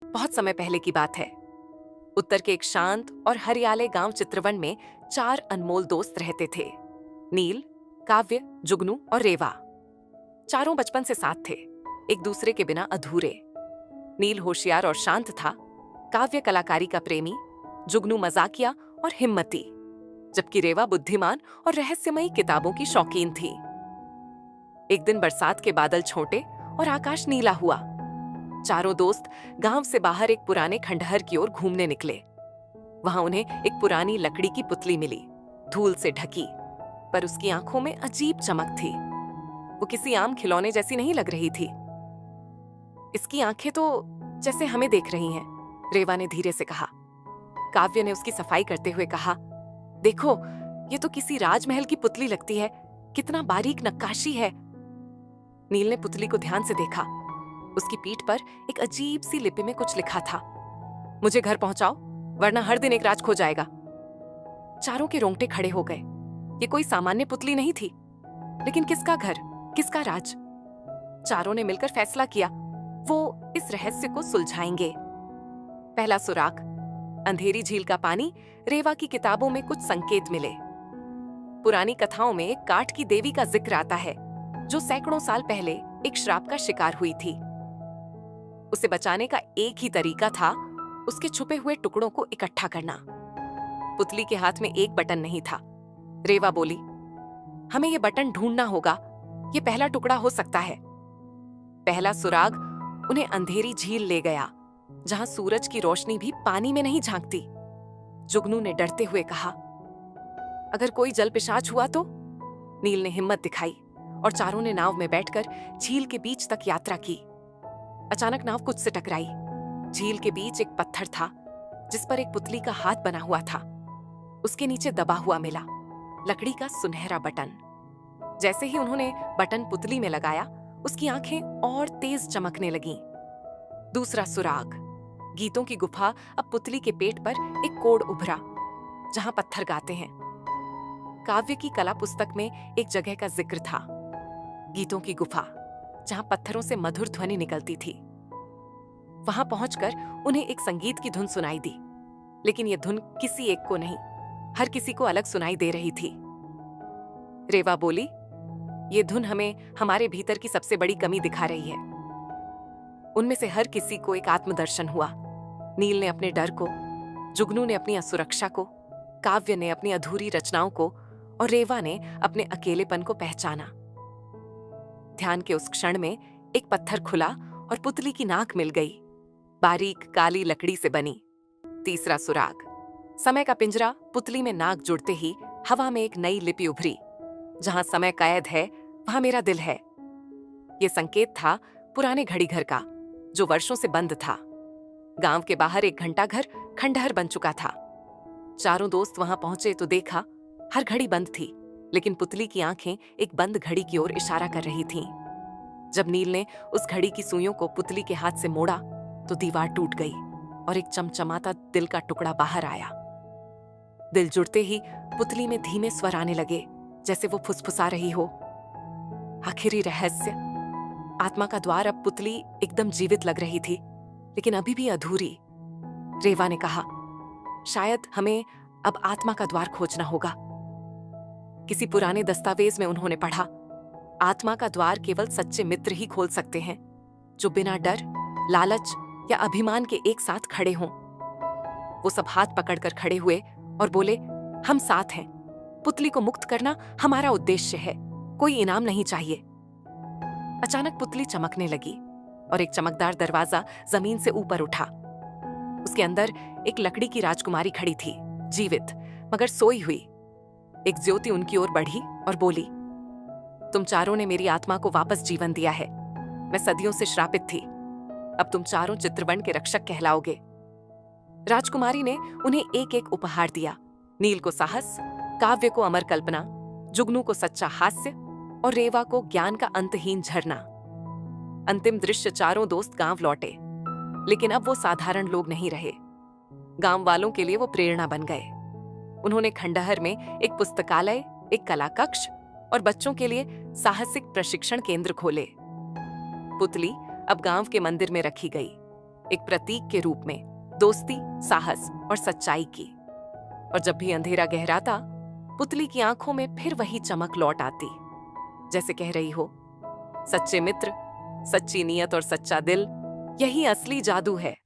बहुत समय पहले की बात है। उत्तर के एक शांत और हरियाले गांव चित्रवन में 4 अनमोल दोस्त रहते थे। नील, काव्य, जुगनू और रेवा। चारों बचपन से साथ थे, एक दूसरे के बिना अधूरे। नील होशियार और शांत था, काव्य कलाकारी का प्रेमी, जुगनू मजाकिया और हिम्मती, जबकि रेवा बुद्धिमान और रहस्यमयी किताबों की शौकीन थी। एक दिन बरसात के बादल छोटे और आकाश नीला हुआ। चारों दोस्त गांव से बाहर एक पुराने खंडहर की ओर घूमने निकले। वहां उन्हें एक पुरानी लकड़ी की पुतली मिली, धूल से ढकी, पर उसकी आंखों में अजीब चमक थी। वो किसी आम खिलौने जैसी नहीं लग रही थी। इसकी आंखें तो जैसे हमें देख रही हैं, रेवा ने धीरे से कहा। काव्य ने उसकी सफाई करते हुए कहा, देखो, ये तो किसी राजमहल की पुतली लगती है, कितना बारीक नक्काशी है। नील ने पुतली को ध्यान से देखा। उसकी पीठ पर एक अजीब सी लिपि में कुछ लिखा था, मुझे घर पहुंचाओ, वरना हर दिन एक राज खो जाएगा। चारों के रोंगटे खड़े हो गए। ये कोई सामान्य पुतली नहीं थी, लेकिन किसका घर, किसका राज? चारों ने मिलकर फैसला किया, वो इस रहस्य को सुलझाएंगे। पहला सुराग, अंधेरी झील का पानी। रेवा की किताबों में कुछ संकेत मिले। पुरानी कथाओं में एक काठ की देवी का जिक्र आता है, जो सैकड़ों साल पहले एक श्राप का शिकार हुई थी। उसे बचाने का एक ही तरीका था, उसके छुपे हुए टुकड़ों को इकट्ठा करना। पुतली के हाथ में एक बटन नहीं था। रेवा बोली, हमें यह बटन ढूंढना होगा, यह पहला टुकड़ा हो सकता है। पहला सुराग उन्हें अंधेरी झील ले गया, जहां सूरज की रोशनी भी पानी में नहीं झांकती। जुगनू ने डरते हुए कहा, अगर कोई जल पिशाच हुआ तो? नील ने हिम्मत दिखाई और चारों ने नाव में बैठकर झील के बीच तक यात्रा की। अचानक नाव कुछ से टकराई। झील के बीच एक पत्थर था, जिस पर एक पुतली का हाथ बना हुआ था। उसके नीचे दबा हुआ मिला लकड़ी का सुनहरा बटन। जैसे ही उन्होंने बटन पुतली में लगाया, उसकी आंखें और तेज चमकने लगीं। दूसरा सुराग, गीतों की गुफा। अब पुतली के पेट पर एक कोड उभरा, जहां पत्थर गाते हैं। काव्य की कला पुस्तक में एक जगह का जिक्र था, गीतों की गुफा, जहां पत्थरों से मधुर ध्वनि निकलती थी। वहां पहुंचकर उन्हें एक संगीत की धुन सुनाई दी, लेकिन यह धुन किसी एक को नहीं, हर किसी को अलग सुनाई दे रही थी। रेवा बोली, यह धुन हमें हमारे भीतर की सबसे बड़ी कमी दिखा रही है। उनमें से हर किसी को एक आत्मदर्शन हुआ। नील ने अपने डर को, जुगनू ने अपनी असुरक्षा को, काव्य ने अपनी अधूरी रचनाओं को और रेवा ने अपने अकेलेपन को पहचाना। ध्यान के उस क्षण में एक पत्थर खुला और पुतली की नाक मिल गई, बारीक काली लकड़ी से बनी। तीसरा सुराग, समय का पिंजरा। पुतली में नाक जुड़ते ही हवा में एक नई लिपि उभरी, जहां समय कैद है, वहां मेरा दिल है। यह संकेत था पुराने घड़ी घर का, जो वर्षों से बंद था। गांव के बाहर एक घंटा घर खंडहर बन चुका था। चारों दोस्त वहां पहुंचे तो देखा, हर घड़ी बंद थी, लेकिन पुतली की आंखें एक बंद घड़ी की ओर इशारा कर रही थीं। जब नील ने उस घड़ी की सुइयों को पुतली के हाथ से मोड़ा, तो दीवार टूट गई और एक चमचमाता दिल का टुकड़ा बाहर आया। दिल जुड़ते ही पुतली में धीमे स्वर आने लगे, जैसे वो फुसफुसा रही हो। आखिरी रहस्य। आत्मा का द्वार। अब पुतली एकदम जीवित लग रही थी, लेकिन अभी भी अधूरी। रेवा ने कहा, शायद हमें अब आत्मा का द्वार खोजना होगा। किसी पुराने दस्तावेज में उन्होंने पढ़ा, आत्मा का द्वार केवल सच्चे मित्र ही खोल सकते हैं, जो बिना डर, लालच या अभिमान के एक साथ खड़े हों। वो सब हाथ पकड़कर खड़े हुए और बोले, हम साथ हैं। पुतली को मुक्त करना हमारा उद्देश्य है, कोई इनाम नहीं चाहिए। अचानक पुतली चमकने लगी और एक चमकदार दरवाजा जमीन से ऊपर उठा। उसके अंदर एक लकड़ी की राजकुमारी खड़ी थी, जीवित मगर सोई हुई। एक ज्योति उनकी ओर बढ़ी और बोली, तुम चारों ने मेरी आत्मा को वापस जीवन दिया है। मैं सदियों से श्रापित थी, अब तुम चारों चित्रवन के रक्षक कहलाओगे। राजकुमारी ने उन्हें एक एक उपहार दिया। नील को साहस, काव्य को अमर कल्पना, जुगनू को सच्चा हास्य और रेवा को ज्ञान का अंतहीन झरना। अंतिम दृश्य, चारों दोस्त गांव लौटे, लेकिन अब वो साधारण लोग नहीं रहे। गांव वालों के लिए वो प्रेरणा बन गए। उन्होंने खंडहर में एक पुस्तकालय, एक कला कक्ष और बच्चों के लिए साहसिक प्रशिक्षण केंद्र खोले। पुतली अब गांव के मंदिर में रखी गई, एक प्रतीक के रूप में दोस्ती, साहस और सच्चाई की। और जब भी अंधेरा गहराता, पुतली की आंखों में फिर वही चमक लौट आती, जैसे कह रही हो, सच्चे मित्र, सच्ची नीयत और सच्चा दिल, यही असली जादू है।